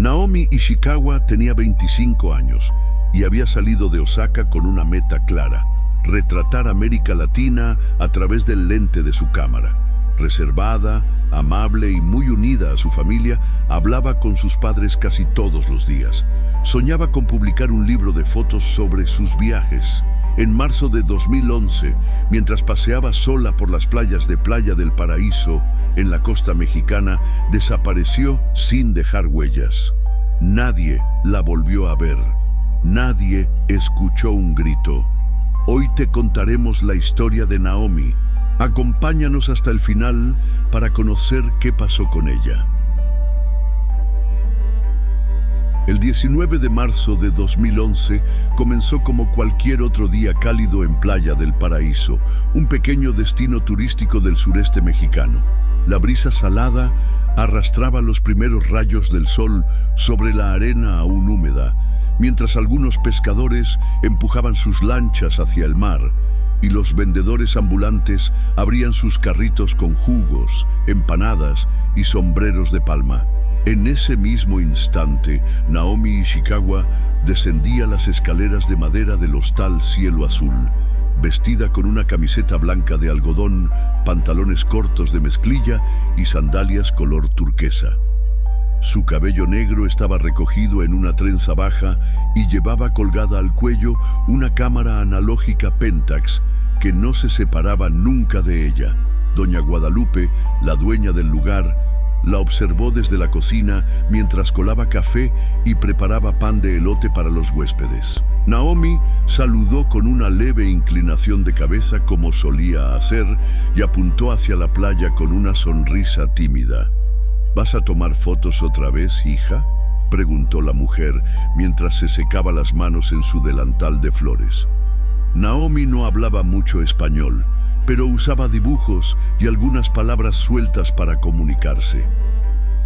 Naomi Ishikawa tenía 25 años y había salido de Osaka con una meta clara: retratar América Latina a través del lente de su cámara. Reservada, amable y muy unida a su familia, hablaba con sus padres casi todos los días. Soñaba con publicar un libro de fotos sobre sus viajes. En marzo de 2011, mientras paseaba sola por las playas de Playa del Paraíso, en la costa mexicana, desapareció sin dejar huellas. Nadie la volvió a ver. Nadie escuchó un grito. Hoy te contaremos la historia de Naomi. Acompáñanos hasta el final para conocer qué pasó con ella. El 19 de marzo de 2011 comenzó como cualquier otro día cálido en Playa del Paraíso, un pequeño destino turístico del sureste mexicano. La brisa salada arrastraba los primeros rayos del sol sobre la arena aún húmeda, mientras algunos pescadores empujaban sus lanchas hacia el mar y los vendedores ambulantes abrían sus carritos con jugos, empanadas y sombreros de palma. En ese mismo instante, Naomi Ishikawa descendía las escaleras de madera del hostal Cielo Azul, vestida con una camiseta blanca de algodón, pantalones cortos de mezclilla y sandalias color turquesa. Su cabello negro estaba recogido en una trenza baja y llevaba colgada al cuello una cámara analógica Pentax que no se separaba nunca de ella. Doña Guadalupe, la dueña del lugar, la observó desde la cocina mientras colaba café y preparaba pan de elote para los huéspedes. Naomi saludó con una leve inclinación de cabeza como solía hacer y apuntó hacia la playa con una sonrisa tímida. ¿Vas a tomar fotos otra vez, hija?, preguntó la mujer mientras se secaba las manos en su delantal de flores. Naomi no hablaba mucho español, pero usaba dibujos y algunas palabras sueltas para comunicarse.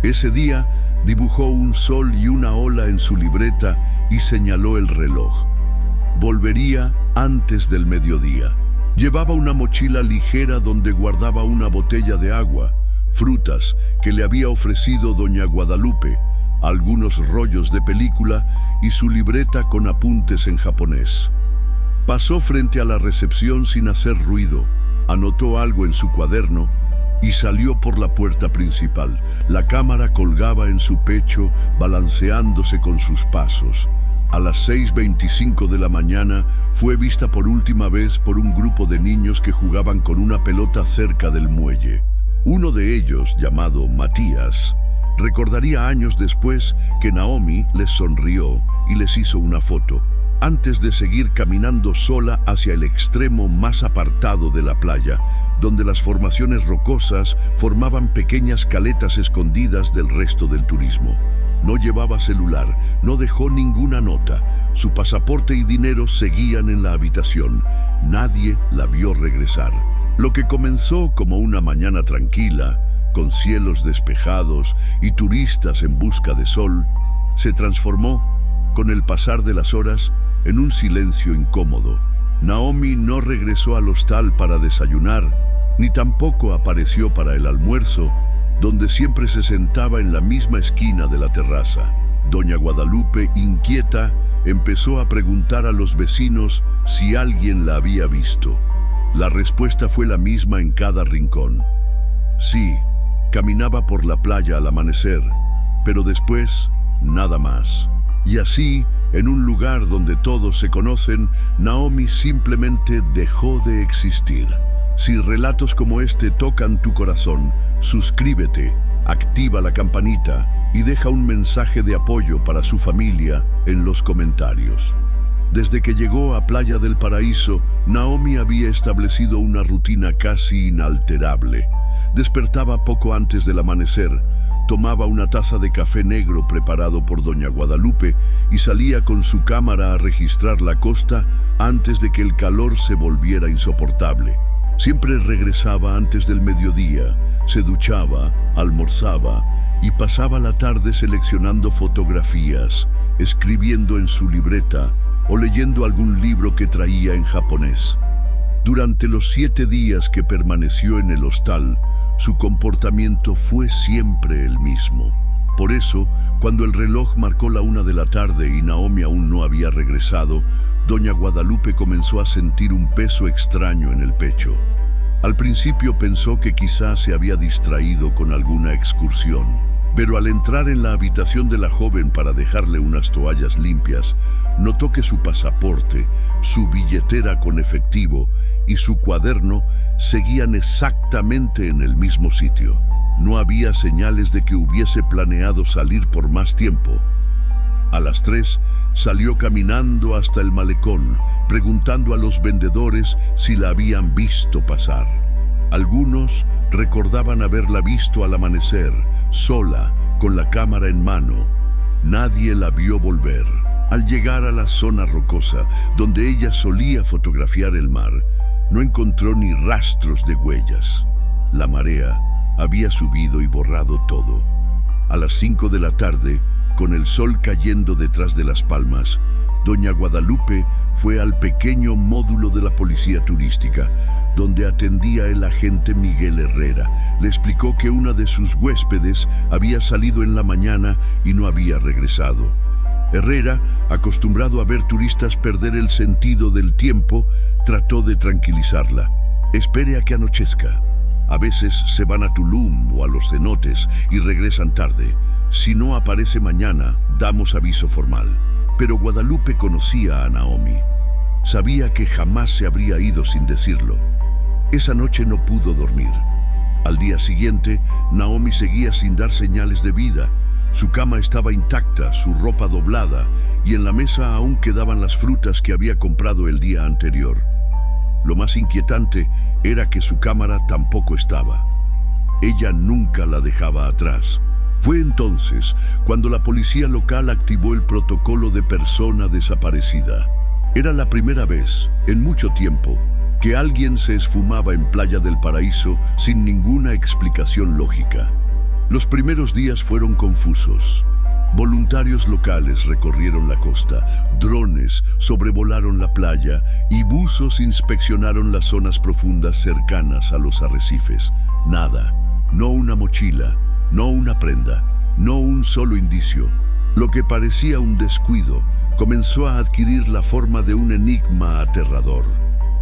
Ese día dibujó un sol y una ola en su libreta y señaló el reloj. Volvería antes del mediodía. Llevaba una mochila ligera donde guardaba una botella de agua, frutas que le había ofrecido doña Guadalupe, algunos rollos de película y su libreta con apuntes en japonés. Pasó frente a la recepción sin hacer ruido, anotó algo en su cuaderno y salió por la puerta principal. La cámara colgaba en su pecho, balanceándose con sus pasos. A las 6:25 de la mañana fue vista por última vez por un grupo de niños que jugaban con una pelota cerca del muelle. Uno de ellos, llamado Matías, recordaría años después que Naomi les sonrió y les hizo una foto, antes de seguir caminando sola hacia el extremo más apartado de la playa, donde las formaciones rocosas formaban pequeñas caletas escondidas del resto del turismo. No llevaba celular, no dejó ninguna nota. Su pasaporte y dinero seguían en la habitación. Nadie la vio regresar. Lo que comenzó como una mañana tranquila, con cielos despejados y turistas en busca de sol, se transformó, con el pasar de las horas, en un silencio incómodo. Naomi no regresó al hostal para desayunar, ni tampoco apareció para el almuerzo, donde siempre se sentaba en la misma esquina de la terraza. Doña Guadalupe, inquieta, empezó a preguntar a los vecinos si alguien la había visto. La respuesta fue la misma en cada rincón. Sí, caminaba por la playa al amanecer, pero después, nada más. Y así, en un lugar donde todos se conocen, Naomi simplemente dejó de existir. Si relatos como este tocan tu corazón, suscríbete, activa la campanita y deja un mensaje de apoyo para su familia en los comentarios. Desde que llegó a Playa del Paraíso, Naomi había establecido una rutina casi inalterable. Despertaba poco antes del amanecer, tomaba una taza de café negro preparado por doña Guadalupe y salía con su cámara a registrar la costa antes de que el calor se volviera insoportable. Siempre regresaba antes del mediodía, se duchaba, almorzaba y pasaba la tarde seleccionando fotografías, escribiendo en su libreta o leyendo algún libro que traía en japonés. Durante los 7 días que permaneció en el hostal, su comportamiento fue siempre el mismo. Por eso, cuando el reloj marcó la 1 de la tarde y Naomi aún no había regresado, doña Guadalupe comenzó a sentir un peso extraño en el pecho. Al principio pensó que quizás se había distraído con alguna excursión, pero al entrar en la habitación de la joven para dejarle unas toallas limpias, notó que su pasaporte, su billetera con efectivo y su cuaderno seguían exactamente en el mismo sitio. No había señales de que hubiese planeado salir por más tiempo. A las 3 salió caminando hasta el malecón, preguntando a los vendedores si la habían visto pasar. Algunos recordaban haberla visto al amanecer, sola, con la cámara en mano. Nadie la vio volver. Al llegar a la zona rocosa, donde ella solía fotografiar el mar, no encontró ni rastros de huellas. La marea había subido y borrado todo. A las 5 de la tarde, con el sol cayendo detrás de las palmas, doña Guadalupe fue al pequeño módulo de la policía turística, donde atendía el agente Miguel Herrera. Le explicó que una de sus huéspedes había salido en la mañana y no había regresado. Herrera, acostumbrado a ver turistas perder el sentido del tiempo, trató de tranquilizarla. «Espere a que anochezca. A veces se van a Tulum o a los cenotes y regresan tarde. Si no aparece mañana, damos aviso formal». Pero Guadalupe conocía a Naomi. Sabía que jamás se habría ido sin decirlo. Esa noche no pudo dormir. Al día siguiente, Naomi seguía sin dar señales de vida. Su cama estaba intacta, su ropa doblada, y en la mesa aún quedaban las frutas que había comprado el día anterior. Lo más inquietante era que su cámara tampoco estaba. Ella nunca la dejaba atrás. Fue entonces cuando la policía local activó el protocolo de persona desaparecida. Era la primera vez, en mucho tiempo, que alguien se esfumaba en Playa del Paraíso sin ninguna explicación lógica. Los primeros días fueron confusos. Voluntarios locales recorrieron la costa, drones sobrevolaron la playa y buzos inspeccionaron las zonas profundas cercanas a los arrecifes. Nada, no una mochila, no una prenda, no un solo indicio. Lo que parecía un descuido comenzó a adquirir la forma de un enigma aterrador.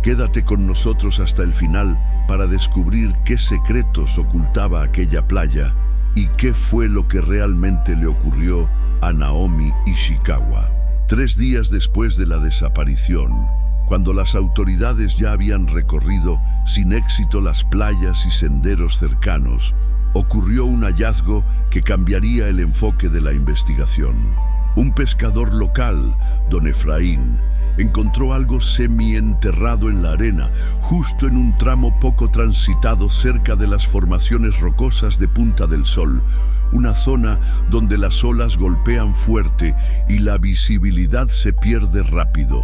Quédate con nosotros hasta el final para descubrir qué secretos ocultaba aquella playa y qué fue lo que realmente le ocurrió a Naomi Ishikawa. 3 días después de la desaparición, cuando las autoridades ya habían recorrido sin éxito las playas y senderos cercanos, ocurrió un hallazgo que cambiaría el enfoque de la investigación. Un pescador local, don Efraín, encontró algo semienterrado en la arena, justo en un tramo poco transitado cerca de las formaciones rocosas de Punta del Sol, una zona donde las olas golpean fuerte y la visibilidad se pierde rápido.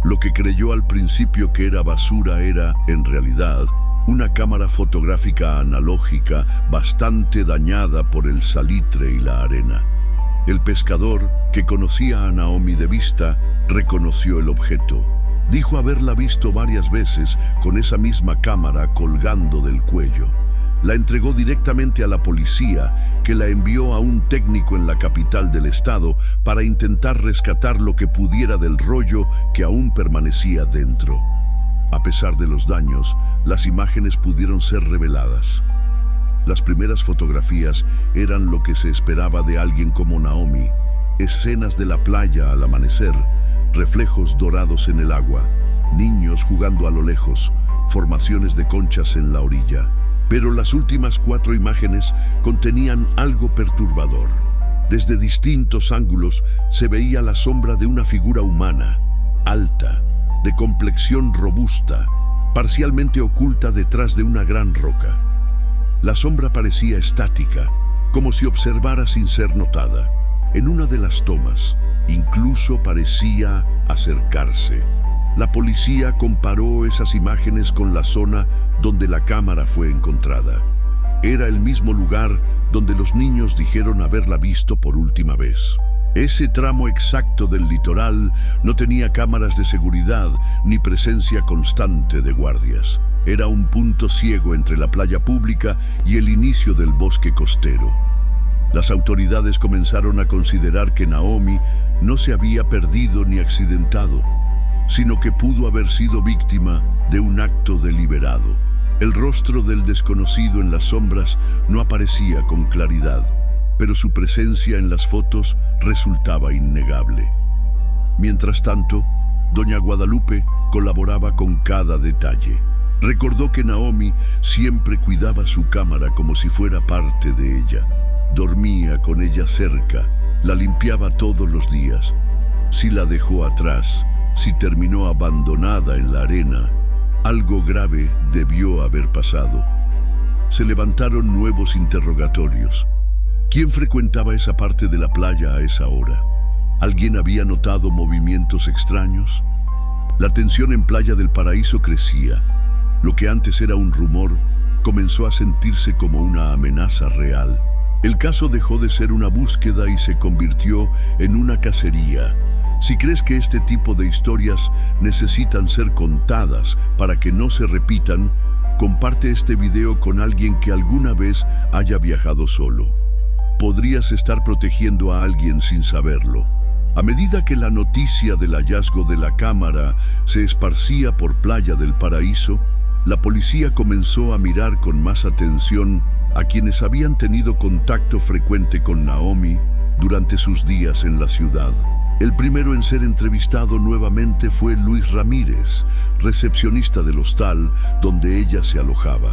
Lo que creyó al principio que era basura era, en realidad, una cámara fotográfica analógica bastante dañada por el salitre y la arena. El pescador, que conocía a Naomi de vista, reconoció el objeto. Dijo haberla visto varias veces con esa misma cámara colgando del cuello. La entregó directamente a la policía, que la envió a un técnico en la capital del estado para intentar rescatar lo que pudiera del rollo que aún permanecía dentro. A pesar de los daños, las imágenes pudieron ser reveladas. Las primeras fotografías eran lo que se esperaba de alguien como Naomi: escenas de la playa al amanecer, reflejos dorados en el agua, niños jugando a lo lejos, formaciones de conchas en la orilla. Pero las últimas 4 imágenes contenían algo perturbador. Desde distintos ángulos se veía la sombra de una figura humana, alta, de complexión robusta, parcialmente oculta detrás de una gran roca. La sombra parecía estática, como si observara sin ser notada. En una de las tomas, incluso parecía acercarse. La policía comparó esas imágenes con la zona donde la cámara fue encontrada. Era el mismo lugar donde los niños dijeron haberla visto por última vez. Ese tramo exacto del litoral no tenía cámaras de seguridad ni presencia constante de guardias. Era un punto ciego entre la playa pública y el inicio del bosque costero. Las autoridades comenzaron a considerar que Naomi no se había perdido ni accidentado, sino que pudo haber sido víctima de un acto deliberado. El rostro del desconocido en las sombras no aparecía con claridad, pero su presencia en las fotos resultaba innegable. Mientras tanto, doña Guadalupe colaboraba con cada detalle. Recordó que Naomi siempre cuidaba su cámara como si fuera parte de ella. Dormía con ella cerca, la limpiaba todos los días. Si la dejó atrás, si terminó abandonada en la arena, algo grave debió haber pasado. Se levantaron nuevos interrogatorios. ¿Quién frecuentaba esa parte de la playa a esa hora? ¿Alguien había notado movimientos extraños? La tensión en Playa del Paraíso crecía. Lo que antes era un rumor comenzó a sentirse como una amenaza real. El caso dejó de ser una búsqueda y se convirtió en una cacería. Si crees que este tipo de historias necesitan ser contadas para que no se repitan, comparte este video con alguien que alguna vez haya viajado solo. Podrías estar protegiendo a alguien sin saberlo. A medida que la noticia del hallazgo de la cámara se esparcía por Playa del Paraíso, la policía comenzó a mirar con más atención a quienes habían tenido contacto frecuente con Naomi durante sus días en la ciudad. El primero en ser entrevistado nuevamente fue Luis Ramírez, recepcionista del hostal donde ella se alojaba.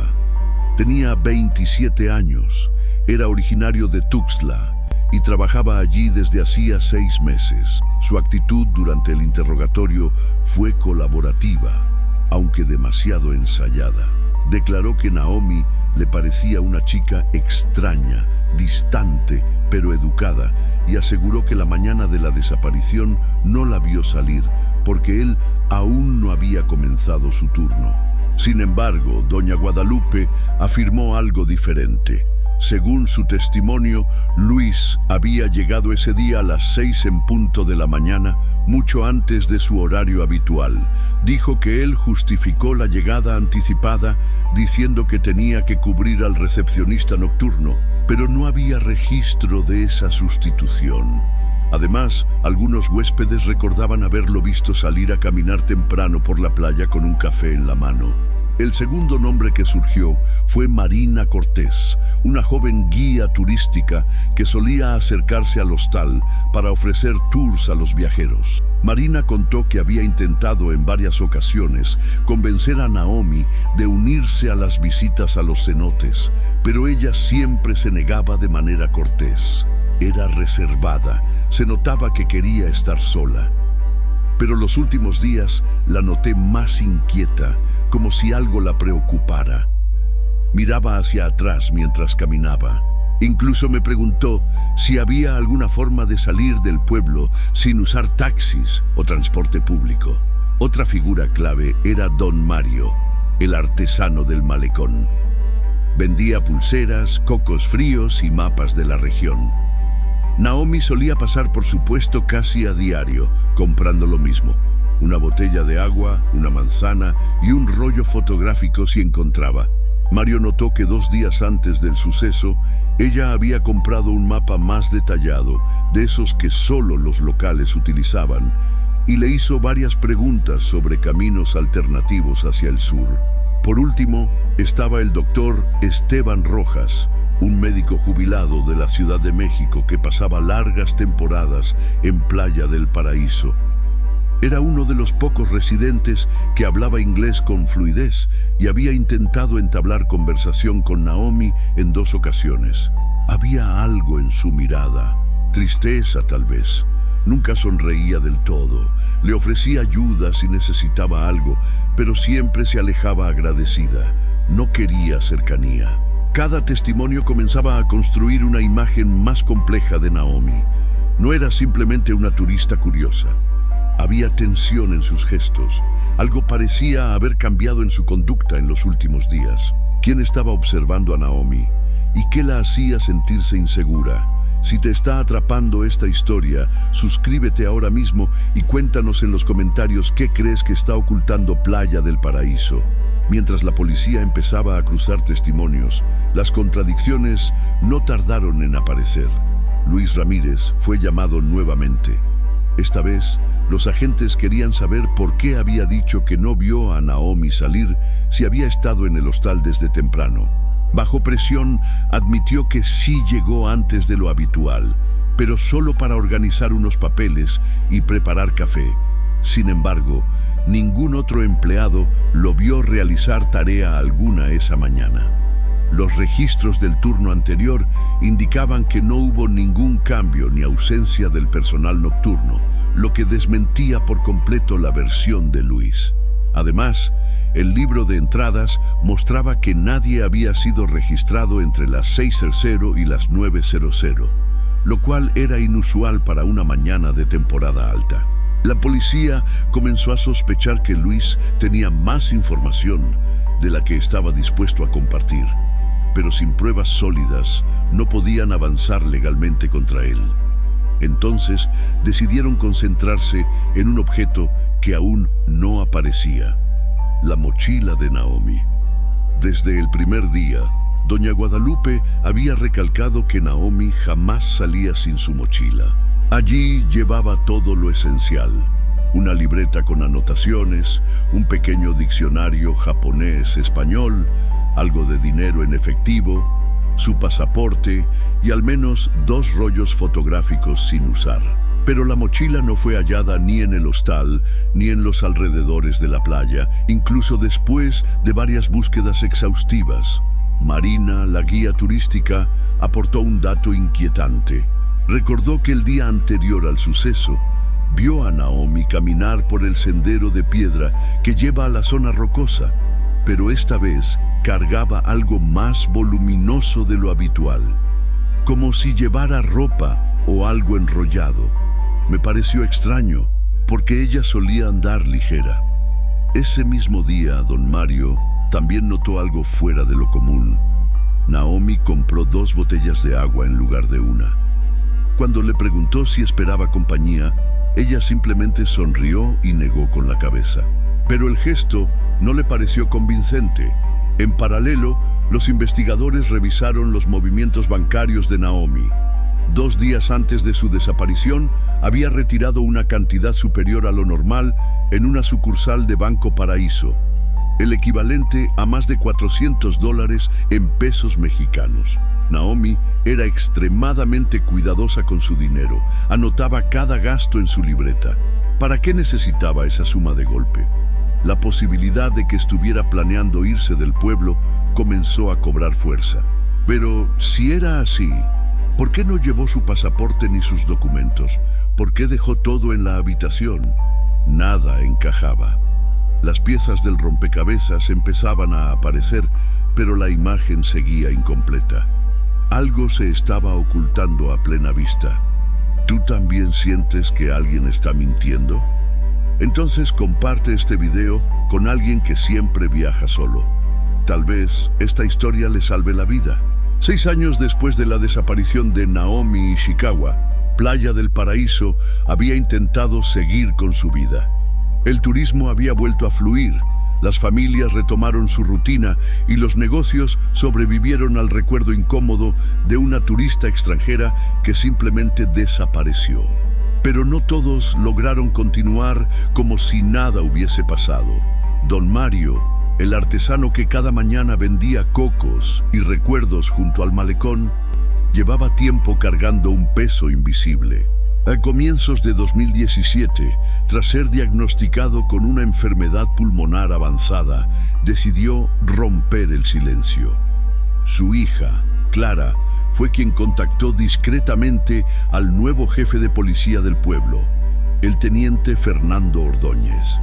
Tenía 27 años, era originario de Tuxtla y trabajaba allí desde hacía 6 meses. Su actitud durante el interrogatorio fue colaborativa, aunque demasiado ensayada. Declaró que Naomi le parecía una chica extraña, distante, pero educada, y aseguró que la mañana de la desaparición no la vio salir, porque él aún no había comenzado su turno. Sin embargo, doña Guadalupe afirmó algo diferente. Según su testimonio, Luis había llegado ese día a las 6 en punto de la mañana, mucho antes de su horario habitual. Dijo que él justificó la llegada anticipada diciendo que tenía que cubrir al recepcionista nocturno, pero no había registro de esa sustitución. Además, algunos huéspedes recordaban haberlo visto salir a caminar temprano por la playa con un café en la mano. El segundo nombre que surgió fue Marina Cortés, una joven guía turística que solía acercarse al hostal para ofrecer tours a los viajeros. Marina contó que había intentado en varias ocasiones convencer a Naomi de unirse a las visitas a los cenotes, pero ella siempre se negaba de manera cortés. Era reservada, se notaba que quería estar sola. Pero los últimos días la noté más inquieta, como si algo la preocupara. Miraba hacia atrás mientras caminaba. Incluso me preguntó si había alguna forma de salir del pueblo sin usar taxis o transporte público. Otra figura clave era Don Mario, el artesano del malecón. Vendía pulseras, cocos fríos y mapas de la región. Naomi solía pasar por su puesto casi a diario, comprando lo mismo: una botella de agua, una manzana y un rollo fotográfico si encontraba. Mario notó que 2 días antes del suceso, ella había comprado un mapa más detallado, de esos que solo los locales utilizaban, y le hizo varias preguntas sobre caminos alternativos hacia el sur. Por último, estaba el doctor Esteban Rojas, un médico jubilado de la Ciudad de México que pasaba largas temporadas en Playa del Paraíso. Era uno de los pocos residentes que hablaba inglés con fluidez y había intentado entablar conversación con Naomi en 2 ocasiones. Había algo en su mirada, tristeza tal vez. Nunca sonreía del todo. Le ofrecía ayuda si necesitaba algo, pero siempre se alejaba agradecida. No quería cercanía. Cada testimonio comenzaba a construir una imagen más compleja de Naomi. No era simplemente una turista curiosa. Había tensión en sus gestos. Algo parecía haber cambiado en su conducta en los últimos días. ¿Quién estaba observando a Naomi? ¿Y qué la hacía sentirse insegura? Si te está atrapando esta historia, suscríbete ahora mismo y cuéntanos en los comentarios qué crees que está ocultando Playa del Paraíso. Mientras la policía empezaba a cruzar testimonios, las contradicciones no tardaron en aparecer. Luis Ramírez fue llamado nuevamente. Esta vez, los agentes querían saber por qué había dicho que no vio a Naomi salir si había estado en el hostal desde temprano. Bajo presión, admitió que sí llegó antes de lo habitual, pero solo para organizar unos papeles y preparar café. Sin embargo, ningún otro empleado lo vio realizar tarea alguna esa mañana. Los registros del turno anterior indicaban que no hubo ningún cambio ni ausencia del personal nocturno, lo que desmentía por completo la versión de Luis. Además, el libro de entradas mostraba que nadie había sido registrado entre las 6:00 y las 9:00, lo cual era inusual para una mañana de temporada alta. La policía comenzó a sospechar que Luis tenía más información de la que estaba dispuesto a compartir, pero sin pruebas sólidas no podían avanzar legalmente contra él. Entonces decidieron concentrarse en un objeto que aún no aparecía: la mochila de Naomi. Desde el primer día, doña Guadalupe había recalcado que Naomi jamás salía sin su mochila. Allí llevaba todo lo esencial: una libreta con anotaciones, un pequeño diccionario japonés-español, algo de dinero en efectivo, su pasaporte y al menos 2 rollos fotográficos sin usar. Pero la mochila no fue hallada ni en el hostal ni en los alrededores de la playa, incluso después de varias búsquedas exhaustivas. Marina, la guía turística, aportó un dato inquietante. Recordó que el día anterior al suceso, vio a Naomi caminar por el sendero de piedra que lleva a la zona rocosa, pero esta vez cargaba algo más voluminoso de lo habitual, como si llevara ropa o algo enrollado. Me pareció extraño, porque ella solía andar ligera. Ese mismo día, don Mario también notó algo fuera de lo común. Naomi compró 2 botellas de agua en lugar de una. Cuando le preguntó si esperaba compañía, ella simplemente sonrió y negó con la cabeza. Pero el gesto no le pareció convincente. En paralelo, los investigadores revisaron los movimientos bancarios de Naomi. 2 días antes de su desaparición, había retirado una cantidad superior a lo normal en una sucursal de Banco Paraíso, el equivalente a más de $400 en pesos mexicanos. Naomi era extremadamente cuidadosa con su dinero, anotaba cada gasto en su libreta. ¿Para qué necesitaba esa suma de golpe? La posibilidad de que estuviera planeando irse del pueblo comenzó a cobrar fuerza. Pero si era así, ¿por qué no llevó su pasaporte ni sus documentos? ¿Por qué dejó todo en la habitación? Nada encajaba. Las piezas del rompecabezas empezaban a aparecer, pero la imagen seguía incompleta. Algo se estaba ocultando a plena vista. ¿Tú también sientes que alguien está mintiendo? Entonces comparte este video con alguien que siempre viaja solo. Tal vez esta historia le salve la vida. 6 años después de la desaparición de Naomi Ishikawa, Playa del Paraíso había intentado seguir con su vida. El turismo había vuelto a fluir, las familias retomaron su rutina y los negocios sobrevivieron al recuerdo incómodo de una turista extranjera que simplemente desapareció. Pero no todos lograron continuar como si nada hubiese pasado. Don Mario, el artesano que cada mañana vendía cocos y recuerdos junto al malecón, llevaba tiempo cargando un peso invisible. A comienzos de 2017, tras ser diagnosticado con una enfermedad pulmonar avanzada, decidió romper el silencio. Su hija, Clara, fue quien contactó discretamente al nuevo jefe de policía del pueblo, el teniente Fernando Ordóñez.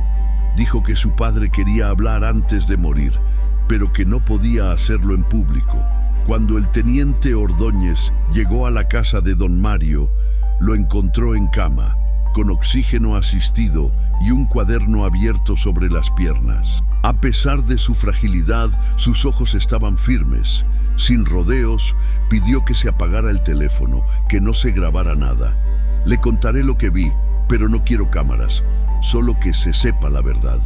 Dijo que su padre quería hablar antes de morir, pero que no podía hacerlo en público. Cuando el teniente Ordóñez llegó a la casa de don Mario, lo encontró en cama, con oxígeno asistido y un cuaderno abierto sobre las piernas. A pesar de su fragilidad, sus ojos estaban firmes. Sin rodeos, pidió que se apagara el teléfono, que no se grabara nada. Le contaré lo que vi, pero no quiero cámaras, solo que se sepa la verdad.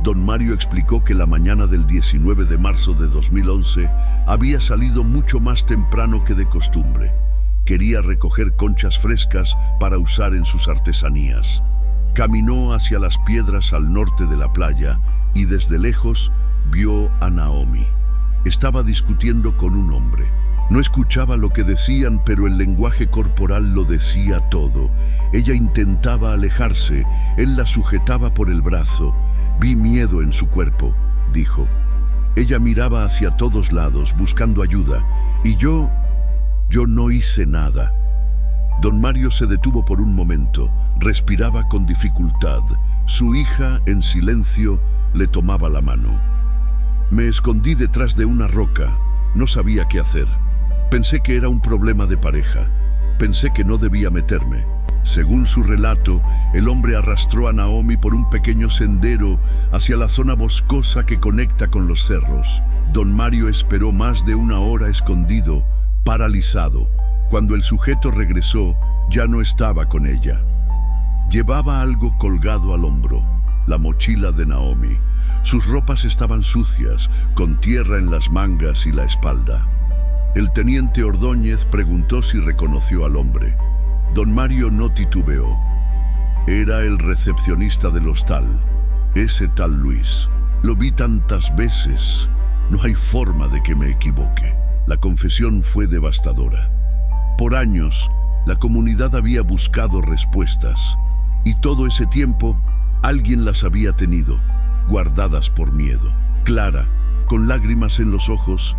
Don Mario explicó que la mañana del 19 de marzo de 2011 había salido mucho más temprano que de costumbre. Quería recoger conchas frescas para usar en sus artesanías. Caminó hacia las piedras al norte de la playa y desde lejos vio a Naomi. Estaba discutiendo con un hombre. No escuchaba lo que decían, pero el lenguaje corporal lo decía todo. Ella intentaba alejarse, él la sujetaba por el brazo. Vi miedo en su cuerpo, dijo. Ella miraba hacia todos lados, buscando ayuda, y yo no hice nada. Don Mario se detuvo por un momento, respiraba con dificultad. Su hija, en silencio, le tomaba la mano. Me escondí detrás de una roca, no sabía qué hacer. Pensé que era un problema de pareja, pensé que no debía meterme. Según su relato, el hombre arrastró a Naomi por un pequeño sendero hacia la zona boscosa que conecta con los cerros. Don Mario esperó más de una hora escondido, paralizado. Cuando el sujeto regresó, ya no estaba con ella. Llevaba algo colgado al hombro, la mochila de Naomi. Sus ropas estaban sucias, con tierra en las mangas y la espalda. El teniente Ordóñez preguntó si reconoció al hombre. Don Mario no titubeó. Era el recepcionista del hostal, ese tal Luis. Lo vi tantas veces, no hay forma de que me equivoque. La confesión fue devastadora. Por años, la comunidad había buscado respuestas, y todo ese tiempo, alguien las había tenido, guardadas por miedo. Clara, con lágrimas en los ojos,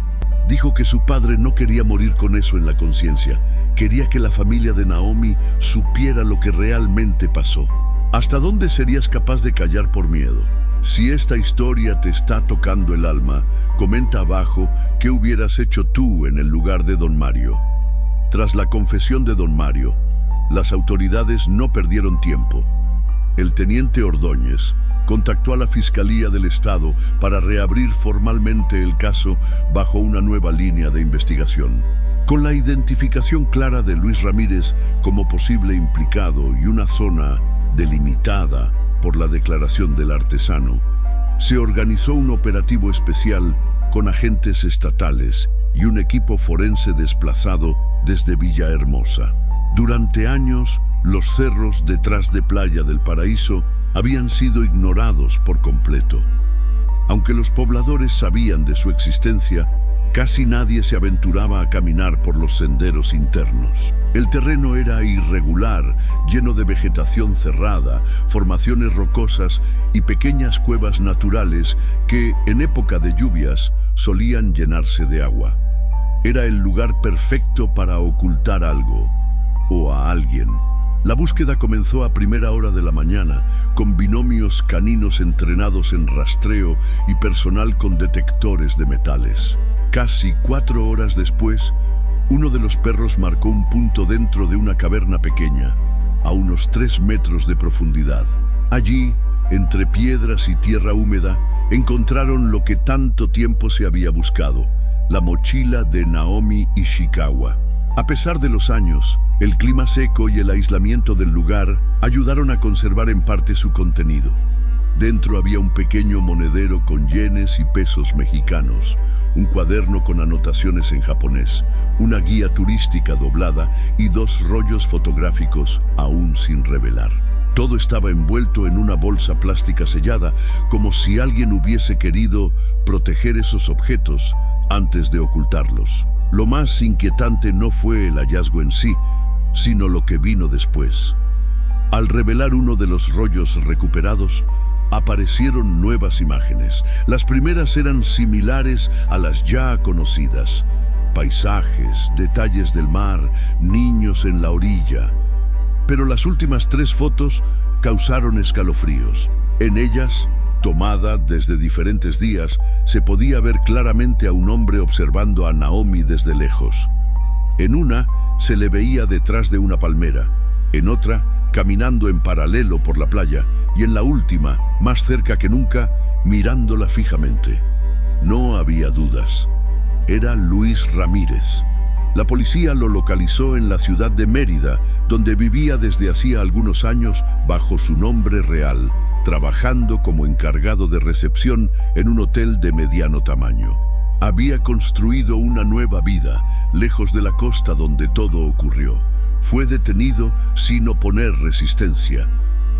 dijo que su padre no quería morir con eso en la conciencia. Quería que la familia de Naomi supiera lo que realmente pasó. ¿Hasta dónde serías capaz de callar por miedo? Si esta historia te está tocando el alma, comenta abajo qué hubieras hecho tú en el lugar de Don Mario. Tras la confesión de Don Mario, las autoridades no perdieron tiempo. El teniente Ordóñez contactó a la Fiscalía del Estado para reabrir formalmente el caso bajo una nueva línea de investigación. Con la identificación clara de Luis Ramírez como posible implicado y una zona delimitada por la declaración del artesano, se organizó un operativo especial con agentes estatales y un equipo forense desplazado desde Villahermosa. Durante años, los cerros detrás de Playa del Paraíso habían sido ignorados por completo. Aunque los pobladores sabían de su existencia, casi nadie se aventuraba a caminar por los senderos internos. El terreno era irregular, lleno de vegetación cerrada, formaciones rocosas y pequeñas cuevas naturales que, en época de lluvias, solían llenarse de agua. Era el lugar perfecto para ocultar algo, o a alguien. La búsqueda comenzó a primera hora de la mañana, con binomios caninos entrenados en rastreo y personal con detectores de metales. Casi 4 horas después, uno de los perros marcó un punto dentro de una caverna pequeña, a unos 3 metros de profundidad. Allí, entre piedras y tierra húmeda, encontraron lo que tanto tiempo se había buscado, la mochila de Naomi Ishikawa. A pesar de los años, el clima seco y el aislamiento del lugar ayudaron a conservar en parte su contenido. Dentro había un pequeño monedero con yenes y pesos mexicanos, un cuaderno con anotaciones en japonés, una guía turística doblada y 2 rollos fotográficos aún sin revelar. Todo estaba envuelto en una bolsa plástica sellada, como si alguien hubiese querido proteger esos objetos antes de ocultarlos. Lo más inquietante no fue el hallazgo en sí, sino lo que vino después. Al revelar uno de los rollos recuperados, aparecieron nuevas imágenes. Las primeras eran similares a las ya conocidas. Paisajes, detalles del mar, niños en la orilla. Pero las últimas 3 fotos causaron escalofríos. En ellas, tomada desde diferentes días, se podía ver claramente a un hombre observando a Naomi desde lejos. En una, se le veía detrás de una palmera, en otra, caminando en paralelo por la playa, y en la última, más cerca que nunca, mirándola fijamente. No había dudas. Era Luis Ramírez. La policía lo localizó en la ciudad de Mérida, donde vivía desde hacía algunos años bajo su nombre real, trabajando como encargado de recepción en un hotel de mediano tamaño. Había construido una nueva vida, lejos de la costa donde todo ocurrió. Fue detenido sin oponer resistencia.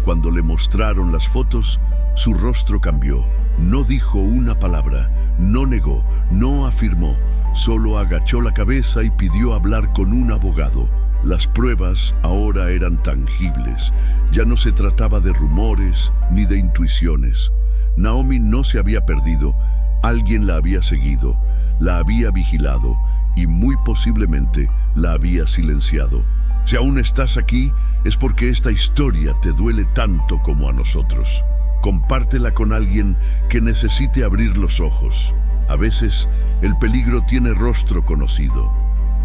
Cuando le mostraron las fotos, su rostro cambió. No dijo una palabra, no negó, no afirmó. Solo agachó la cabeza y pidió hablar con un abogado. Las pruebas ahora eran tangibles. Ya no se trataba de rumores ni de intuiciones. Naomi no se había perdido. Alguien la había seguido, la había vigilado y muy posiblemente la había silenciado. Si aún estás aquí, es porque esta historia te duele tanto como a nosotros. Compártela con alguien que necesite abrir los ojos. A veces, el peligro tiene rostro conocido.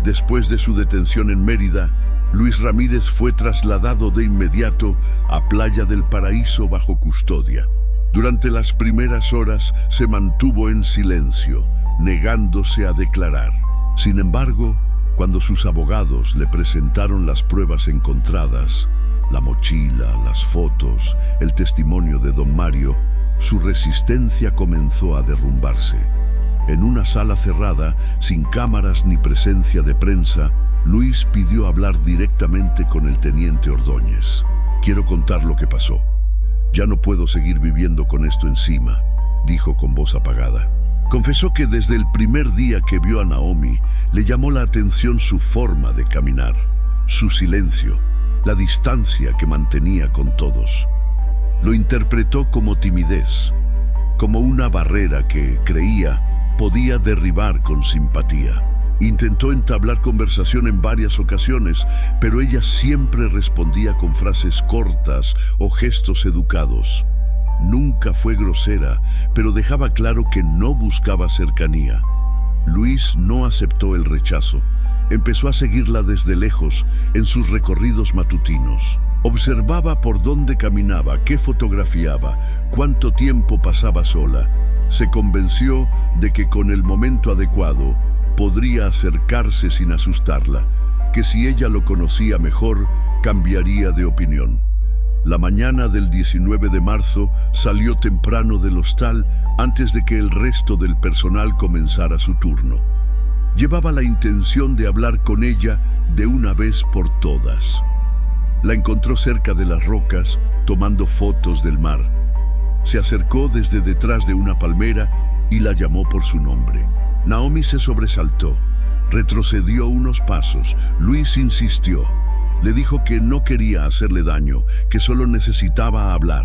Después de su detención en Mérida, Luis Ramírez fue trasladado de inmediato a Playa del Paraíso bajo custodia. Durante las primeras horas se mantuvo en silencio, negándose a declarar. Sin embargo, cuando sus abogados le presentaron las pruebas encontradas, la mochila, las fotos, el testimonio de don Mario, su resistencia comenzó a derrumbarse. En una sala cerrada, sin cámaras ni presencia de prensa, Luis pidió hablar directamente con el teniente Ordóñez. «Quiero contar lo que pasó. Ya no puedo seguir viviendo con esto encima», dijo con voz apagada. Confesó que desde el primer día que vio a Naomi, le llamó la atención su forma de caminar, su silencio, la distancia que mantenía con todos. Lo interpretó como timidez, como una barrera que, creía, podía derribar con simpatía. Intentó entablar conversación en varias ocasiones, pero ella siempre respondía con frases cortas o gestos educados. Nunca fue grosera, pero dejaba claro que no buscaba cercanía. Luis no aceptó el rechazo. Empezó a seguirla desde lejos en sus recorridos matutinos. Observaba por dónde caminaba, qué fotografiaba, cuánto tiempo pasaba sola. Se convenció de que con el momento adecuado podría acercarse sin asustarla, que si ella lo conocía mejor, cambiaría de opinión. La mañana del 19 de marzo salió temprano del hostal antes de que el resto del personal comenzara su turno. Llevaba la intención de hablar con ella de una vez por todas. La encontró cerca de las rocas, tomando fotos del mar. Se acercó desde detrás de una palmera y la llamó por su nombre. Naomi se sobresaltó, retrocedió unos pasos. Luis insistió. Le dijo que no quería hacerle daño, que solo necesitaba hablar.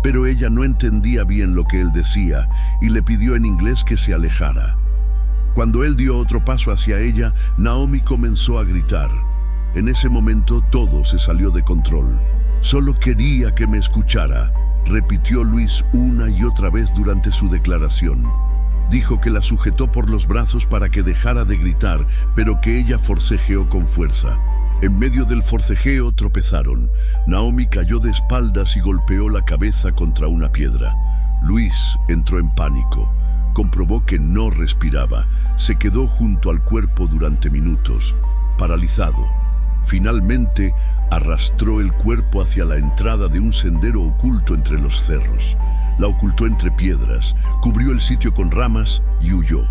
Pero ella no entendía bien lo que él decía y le pidió en inglés que se alejara. Cuando él dio otro paso hacia ella, Naomi comenzó a gritar. En ese momento todo se salió de control. «Solo quería que me escuchara», repitió Luis una y otra vez durante su declaración. Dijo que la sujetó por los brazos para que dejara de gritar, pero que ella forcejeó con fuerza. En medio del forcejeo tropezaron. Naomi cayó de espaldas y golpeó la cabeza contra una piedra. Luis entró en pánico. Comprobó que no respiraba. Se quedó junto al cuerpo durante minutos, paralizado. Finalmente, arrastró el cuerpo hacia la entrada de un sendero oculto entre los cerros. La ocultó entre piedras, cubrió el sitio con ramas y huyó.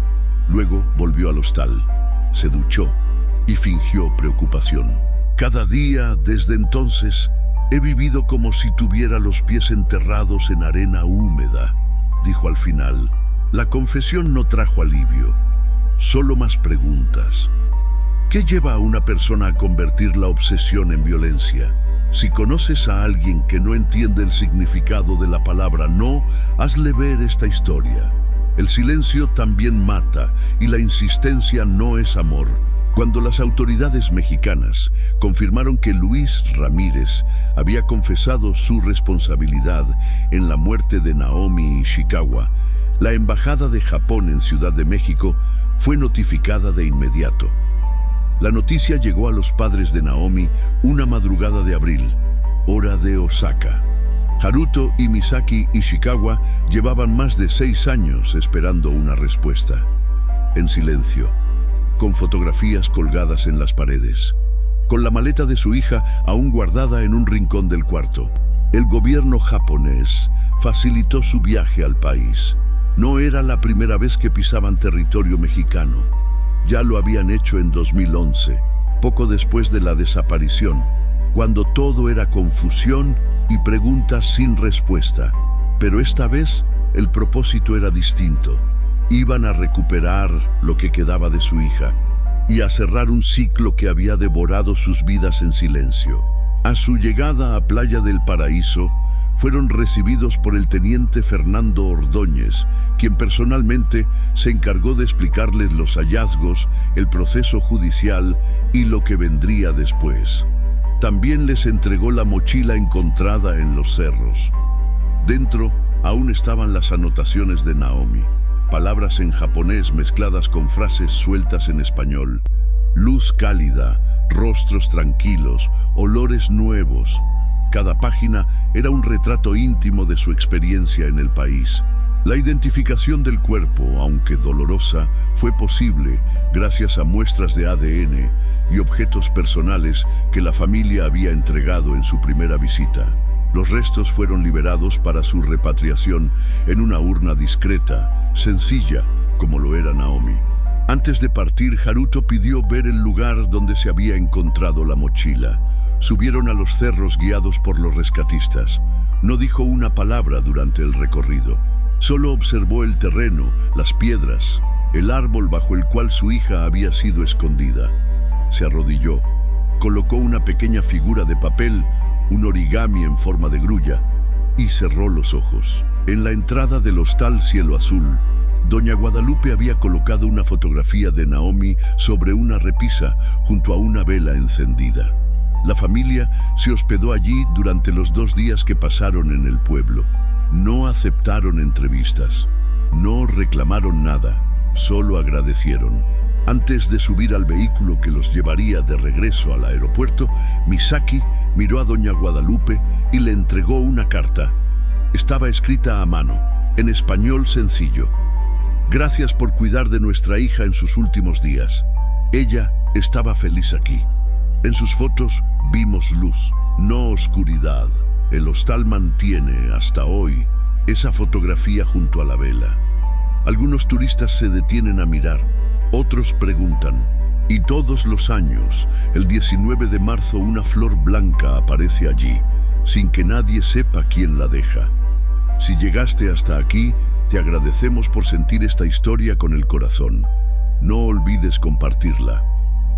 Luego volvió al hostal. Se duchó y fingió preocupación. «Cada día, desde entonces, he vivido como si tuviera los pies enterrados en arena húmeda», dijo al final. La confesión no trajo alivio, solo más preguntas. ¿Qué lleva a una persona a convertir la obsesión en violencia? Si conoces a alguien que no entiende el significado de la palabra no, hazle ver esta historia. El silencio también mata y la insistencia no es amor. Cuando las autoridades mexicanas confirmaron que Luis Ramírez había confesado su responsabilidad en la muerte de Naomi Ishikawa, la Embajada de Japón en Ciudad de México fue notificada de inmediato. La noticia llegó a los padres de Naomi una madrugada de abril, hora de Osaka. Haruto y Misaki Ishikawa llevaban más de 6 años esperando una respuesta. En silencio, con fotografías colgadas en las paredes, con la maleta de su hija aún guardada en un rincón del cuarto. El gobierno japonés facilitó su viaje al país. No era la primera vez que pisaban territorio mexicano. Ya lo habían hecho en 2011, poco después de la desaparición, cuando todo era confusión y preguntas sin respuesta. Pero esta vez el propósito era distinto. Iban a recuperar lo que quedaba de su hija y a cerrar un ciclo que había devorado sus vidas en silencio. A su llegada a Playa del Paraíso, fueron recibidos por el teniente Fernando Ordóñez, quien personalmente se encargó de explicarles los hallazgos, el proceso judicial y lo que vendría después. También les entregó la mochila encontrada en los cerros. Dentro aún estaban las anotaciones de Naomi, palabras en japonés mezcladas con frases sueltas en español. Luz cálida, rostros tranquilos, olores nuevos. Cada página era un retrato íntimo de su experiencia en el país. La identificación del cuerpo, aunque dolorosa, fue posible gracias a muestras de ADN y objetos personales que la familia había entregado en su primera visita. Los restos fueron liberados para su repatriación en una urna discreta, sencilla, como lo era Naomi. Antes de partir, Haruto pidió ver el lugar donde se había encontrado la mochila. Subieron a los cerros guiados por los rescatistas. No dijo una palabra durante el recorrido. Solo observó el terreno, las piedras, el árbol bajo el cual su hija había sido escondida. Se arrodilló, colocó una pequeña figura de papel, un origami en forma de grulla, y cerró los ojos. En la entrada del hostal Cielo Azul, Doña Guadalupe había colocado una fotografía de Naomi sobre una repisa junto a una vela encendida. La familia se hospedó allí durante los 2 días que pasaron en el pueblo. No aceptaron entrevistas, no reclamaron nada, solo agradecieron. Antes de subir al vehículo que los llevaría de regreso al aeropuerto, Misaki miró a Doña Guadalupe y le entregó una carta. Estaba escrita a mano, en español sencillo. Gracias por cuidar de nuestra hija en sus últimos días. Ella estaba feliz aquí. En sus fotos vimos luz, no oscuridad. El hostal mantiene, hasta hoy, esa fotografía junto a la vela. Algunos turistas se detienen a mirar, otros preguntan. Y todos los años, el 19 de marzo, una flor blanca aparece allí, sin que nadie sepa quién la deja. Si llegaste hasta aquí, te agradecemos por sentir esta historia con el corazón. No olvides compartirla,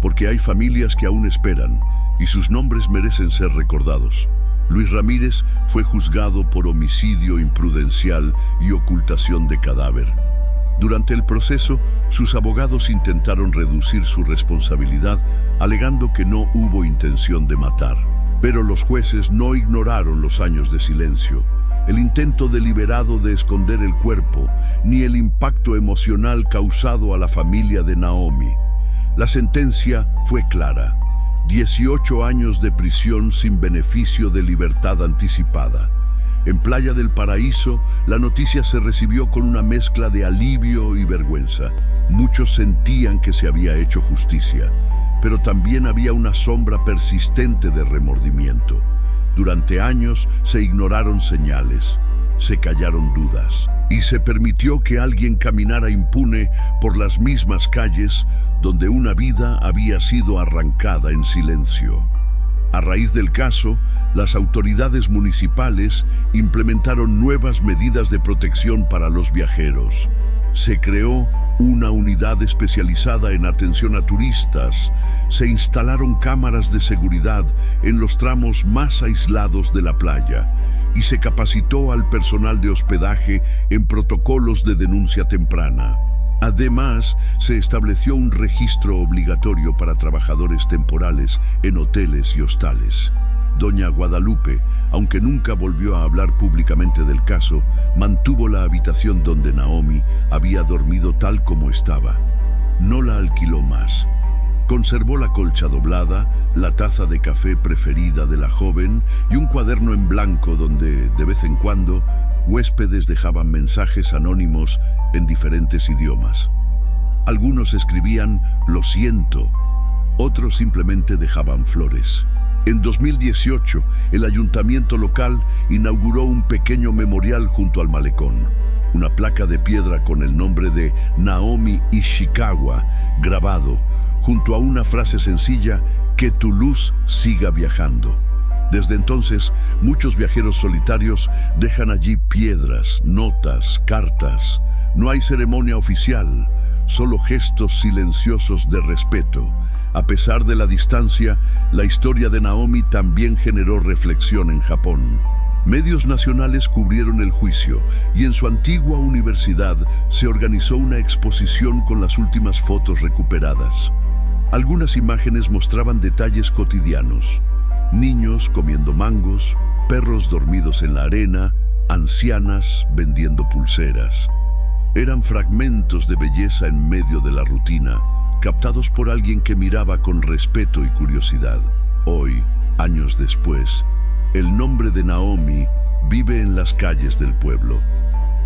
porque hay familias que aún esperan y sus nombres merecen ser recordados. Luis Ramírez fue juzgado por homicidio imprudencial y ocultación de cadáver. Durante el proceso, sus abogados intentaron reducir su responsabilidad, alegando que no hubo intención de matar. Pero los jueces no ignoraron los años de silencio, el intento deliberado de esconder el cuerpo, ni el impacto emocional causado a la familia de Naomi. La sentencia fue clara: 18 años de prisión sin beneficio de libertad anticipada. En Playa del Paraíso, la noticia se recibió con una mezcla de alivio y vergüenza. Muchos sentían que se había hecho justicia, pero también había una sombra persistente de remordimiento. Durante años se ignoraron señales, se callaron dudas, y se permitió que alguien caminara impune por las mismas calles donde una vida había sido arrancada en silencio. A raíz del caso, las autoridades municipales implementaron nuevas medidas de protección para los viajeros. Se creó una unidad especializada en atención a turistas. Se instalaron cámaras de seguridad en los tramos más aislados de la playa y se capacitó al personal de hospedaje en protocolos de denuncia temprana. Además, se estableció un registro obligatorio para trabajadores temporales en hoteles y hostales. Doña Guadalupe, aunque nunca volvió a hablar públicamente del caso, mantuvo la habitación donde Naomi había dormido tal como estaba. No la alquiló más. Conservó la colcha doblada, la taza de café preferida de la joven y un cuaderno en blanco donde, de vez en cuando, huéspedes dejaban mensajes anónimos en diferentes idiomas. Algunos escribían "lo siento", otros simplemente dejaban flores. En 2018, el ayuntamiento local inauguró un pequeño memorial junto al malecón. Una placa de piedra con el nombre de Naomi Ishikawa grabado, junto a una frase sencilla: que tu luz siga viajando. Desde entonces, muchos viajeros solitarios dejan allí piedras, notas, cartas. No hay ceremonia oficial, solo gestos silenciosos de respeto. A pesar de la distancia, la historia de Naomi también generó reflexión en Japón. Medios nacionales cubrieron el juicio y en su antigua universidad se organizó una exposición con las últimas fotos recuperadas. Algunas imágenes mostraban detalles cotidianos: niños comiendo mangos, perros dormidos en la arena, ancianas vendiendo pulseras. Eran fragmentos de belleza en medio de la rutina, captados por alguien que miraba con respeto y curiosidad. Hoy, años después, el nombre de Naomi vive en las calles del pueblo,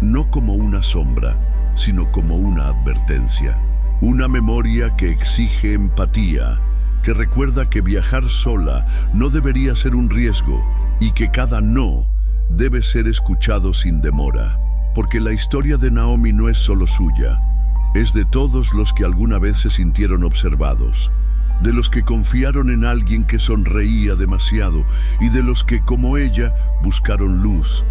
no como una sombra, sino como una advertencia. Una memoria que exige empatía, que recuerda que viajar sola no debería ser un riesgo y que cada no debe ser escuchado sin demora. Porque la historia de Naomi no es solo suya, es de todos los que alguna vez se sintieron observados, de los que confiaron en alguien que sonreía demasiado y de los que, como ella, buscaron luz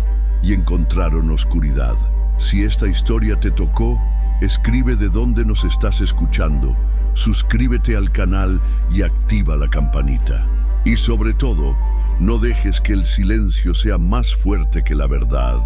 y encontraron oscuridad. Si esta historia te tocó, escribe de dónde nos estás escuchando, suscríbete al canal y activa la campanita. Y sobre todo, no dejes que el silencio sea más fuerte que la verdad.